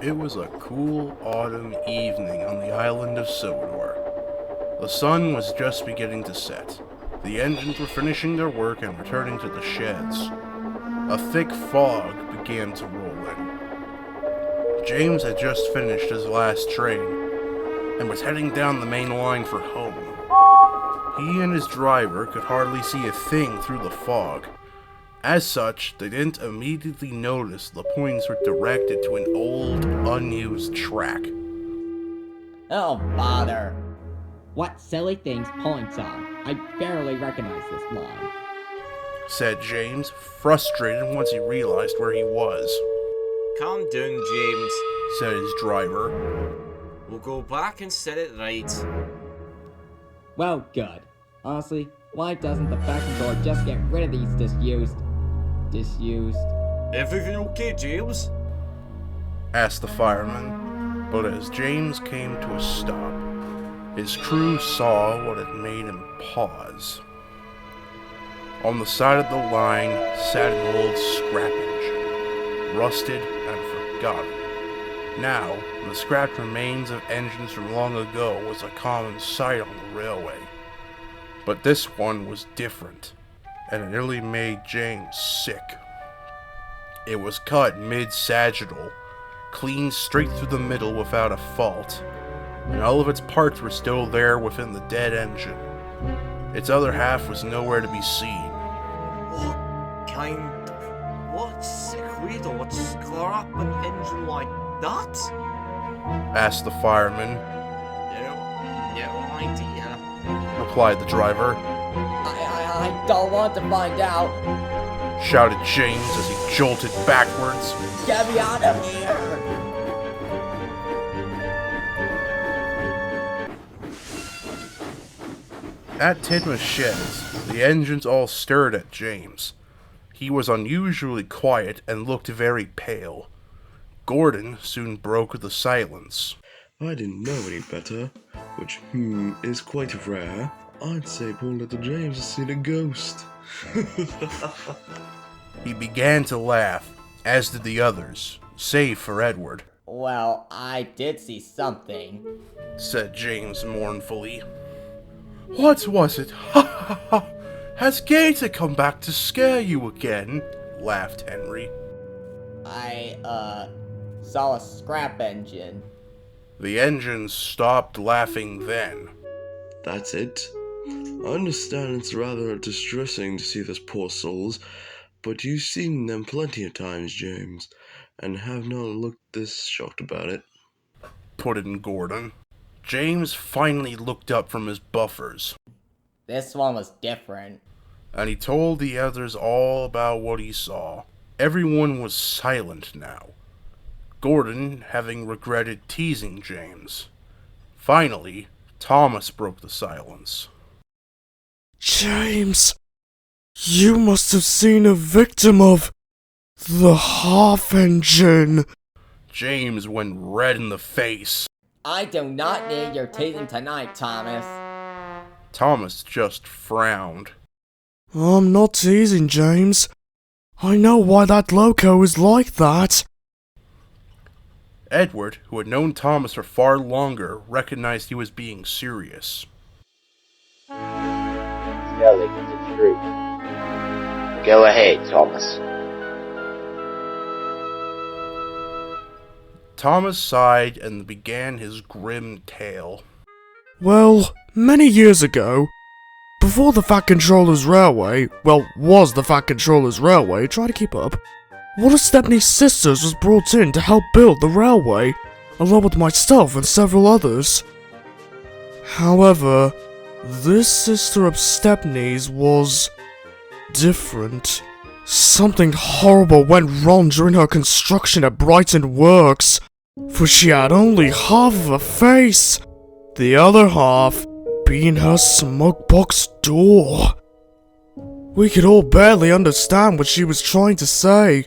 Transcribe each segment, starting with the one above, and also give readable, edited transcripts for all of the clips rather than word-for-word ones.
It was a cool autumn evening on the island of Sodor. The sun was just beginning to set. The engines were finishing their work and returning to the sheds. A thick fog began to roll in. James had just finished his last train and was heading down the main line for home. He and his driver could hardly see a thing through the fog. As such, they didn't immediately notice the points were directed to an old, unused track. Oh, bother. What silly things points are. I barely recognize this line, said James, frustrated once he realized where he was. Calm down, James, said his driver. We'll go back and set it right. Well, good. Honestly, why doesn't the vacuum door just get rid of these disused? Everything okay, James? Asked the fireman, but as James came to a stop, his crew saw what had made him pause. On the side of the line sat an old scrap engine, rusted and forgotten. Now, the scrapped remains of engines from long ago was a common sight on the railway. But this one was different, and it nearly made James sick. It was cut mid-sagittal, clean straight through the middle without a fault, and all of its parts were still there within the dead engine. Its other half was nowhere to be seen. What sickweed or what scrap an engine like that? Asked the fireman. No idea, replied the driver. I don't want to find out. Shouted James as he jolted backwards. Get me out of here! At Tidmouth Sheds, the engines all stared at James. He was unusually quiet and looked very pale. Gordon soon broke the silence. I didn't know any better, which, is quite rare. I'd say poor little James has seen a ghost. He began to laugh, as did the others, save for Edward. Well, I did see something, said James mournfully. What was it? Ha ha ha! Has Gator come back to scare you again? Laughed Henry. I, saw a scrap engine. The engines stopped laughing then. That's it. I understand it's rather distressing to see those poor souls, but you've seen them plenty of times, James, and have not looked this shocked about it. Put in Gordon. James finally looked up from his buffers. This one was different. And he told the others all about what he saw. Everyone was silent now, Gordon having regretted teasing James. Finally, Thomas broke the silence. James, you must have seen a victim of the half engine. James went red in the face. I do not need your teasing tonight, Thomas. Thomas just frowned. I'm not teasing, James. I know why that loco is like that. Edward, who had known Thomas for far longer, recognized he was being serious. Telling the truth. Go ahead, Thomas. Thomas sighed and began his grim tale. Well, many years ago, before the Fat Controller's Railway, was the Fat Controller's Railway, try to keep up, one of Stepney's sisters was brought in to help build the railway, along with myself and several others. However, this sister of Stepney's was different. Something horrible went wrong during her construction at Brighton Works, for she had only half of a face, the other half being her smokebox door. We could all barely understand what she was trying to say.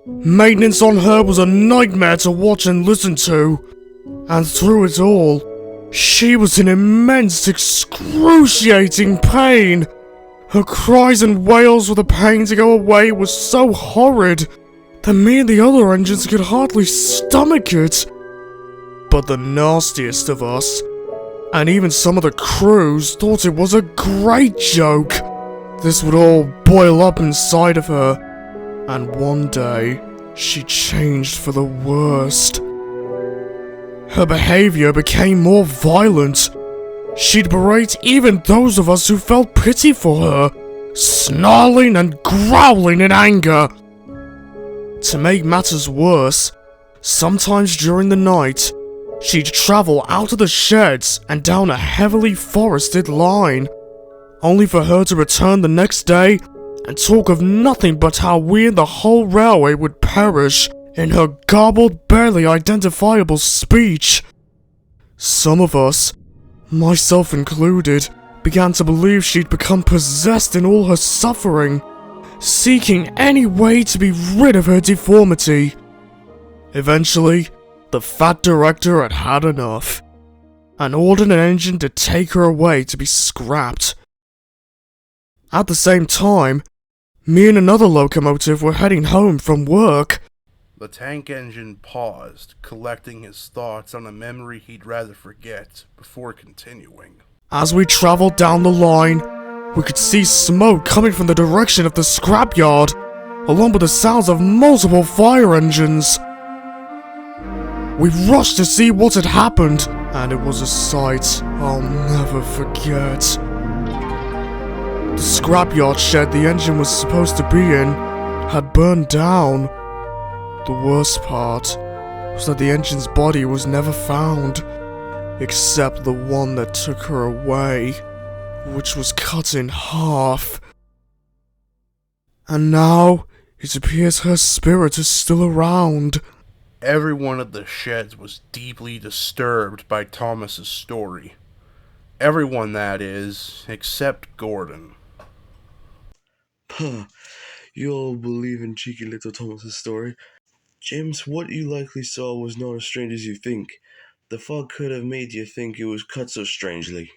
Maintenance on her was a nightmare to watch and listen to, and through it all, she was in immense, excruciating pain. Her cries and wails for the pain to go away was so horrid and me and the other engines could hardly stomach it. But the nastiest of us, and even some of the crews, thought it was a great joke. This would all boil up inside of her, and one day, she changed for the worst. Her behavior became more violent. She'd berate even those of us who felt pity for her, snarling and growling in anger. To make matters worse, sometimes during the night, she'd travel out of the sheds and down a heavily forested line, only for her to return the next day and talk of nothing but how we and the whole railway would perish in her garbled, barely identifiable speech. Some of us, myself included, began to believe she'd become possessed in all her suffering, seeking any way to be rid of her deformity. Eventually, the fat director had had enough, and ordered an engine to take her away to be scrapped. At the same time, me and another locomotive were heading home from work. The tank engine paused, collecting his thoughts on a memory he'd rather forget, before continuing. As we traveled down the line, we could see smoke coming from the direction of the scrapyard, along with the sounds of multiple fire engines. We rushed to see what had happened, and it was a sight I'll never forget. The scrapyard shed the engine was supposed to be in had burned down. The worst part was that the engine's body was never found, except the one that took her away, which was cut in half. And now, it appears her spirit is still around. Everyone at the sheds was deeply disturbed by Thomas's story. Everyone, that is, except Gordon. Huh, you all believe in cheeky little Thomas's story. James, what you likely saw was not as strange as you think. The fog could have made you think it was cut so strangely.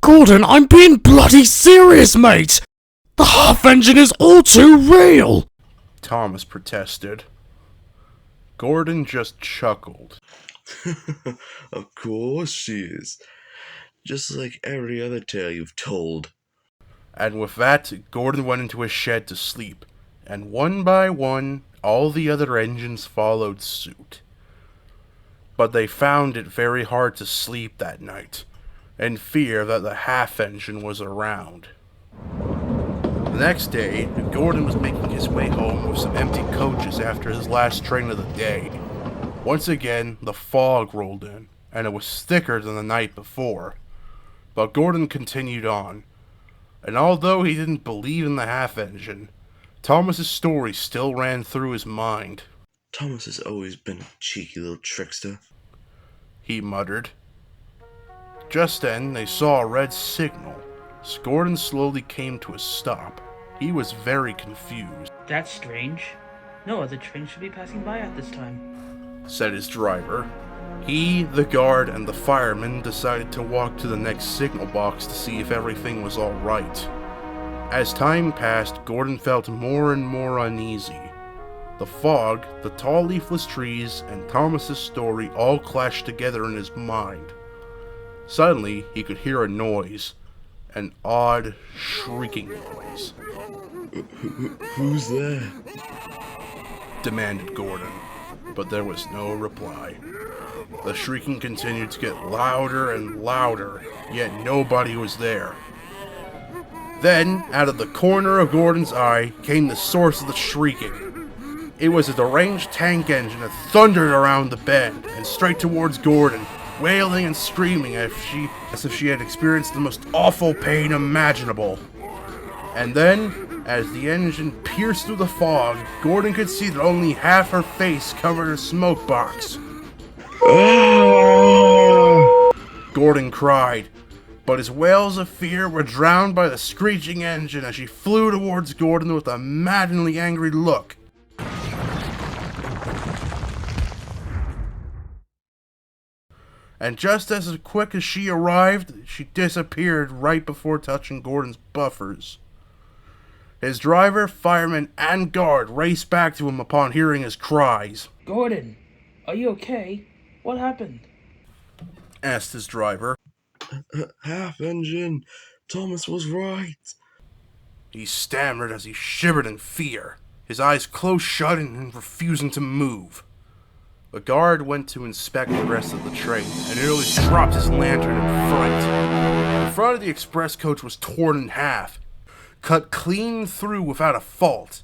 Gordon, I'm being bloody serious, mate! The half engine is all too real! Thomas protested. Gordon just chuckled. Of course she is. Just like every other tale you've told. And with that, Gordon went into his shed to sleep, and one by one, all the other engines followed suit. But they found it very hard to sleep that night, in fear that the half engine was around. The next day, Gordon was making his way home with some empty coaches after his last train of the day. Once again, the fog rolled in, and it was thicker than the night before. But Gordon continued on, and although he didn't believe in the half engine, Thomas's story still ran through his mind. Thomas has always been a cheeky little trickster, he muttered. Just then, they saw a red signal. Gordon slowly came to a stop. He was very confused. That's strange. No other train should be passing by at this time, said his driver. He, the guard, and the fireman decided to walk to the next signal box to see if everything was all right. As time passed, Gordon felt more and more uneasy. The fog, the tall leafless trees, and Thomas's story all clashed together in his mind. Suddenly, he could hear a noise, an odd, shrieking noise. Who's there? Demanded Gordon, but there was no reply. The shrieking continued to get louder and louder, yet nobody was there. Then, out of the corner of Gordon's eye, came the source of the shrieking. It was a deranged tank engine that thundered around the bend and straight towards Gordon, wailing and screaming as if she had experienced the most awful pain imaginable. And then, as the engine pierced through the fog, Gordon could see that only half her face covered her smoke box. Gordon cried, but his wails of fear were drowned by the screeching engine as she flew towards Gordon with a maddeningly angry look. And just as quick as she arrived, she disappeared right before touching Gordon's buffers. His driver, fireman, and guard raced back to him upon hearing his cries. Gordon, are you okay? What happened? Asked his driver. Half engine. Thomas was right. He stammered as he shivered in fear, his eyes close shut and refusing to move. The guard went to inspect the rest of the train and nearly dropped his lantern in fright. The front of the express coach was torn in half, cut clean through without a fault.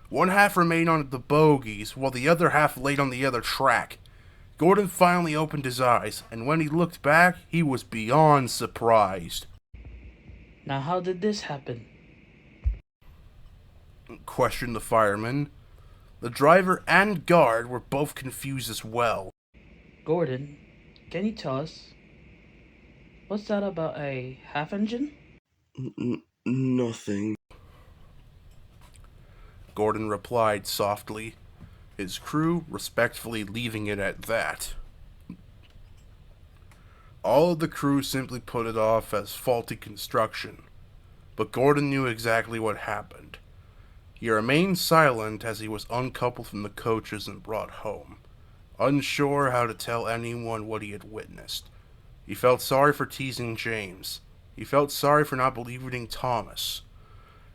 One half remained on the bogies, while the other half laid on the other track. Gordon finally opened his eyes, and when he looked back, he was beyond surprised. Now how did this happen? Questioned the fireman. The driver and guard were both confused as well. Gordon, can you tell us? What's that about a half engine? Nothing. Gordon replied softly, his crew respectfully leaving it at that. All of the crew simply put it off as faulty construction, but Gordon knew exactly what happened. He remained silent as he was uncoupled from the coaches and brought home, unsure how to tell anyone what he had witnessed. He felt sorry for teasing James. He felt sorry for not believing Thomas.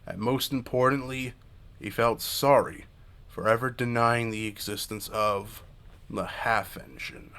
And most importantly, he felt sorry for ever denying the existence of the half engine.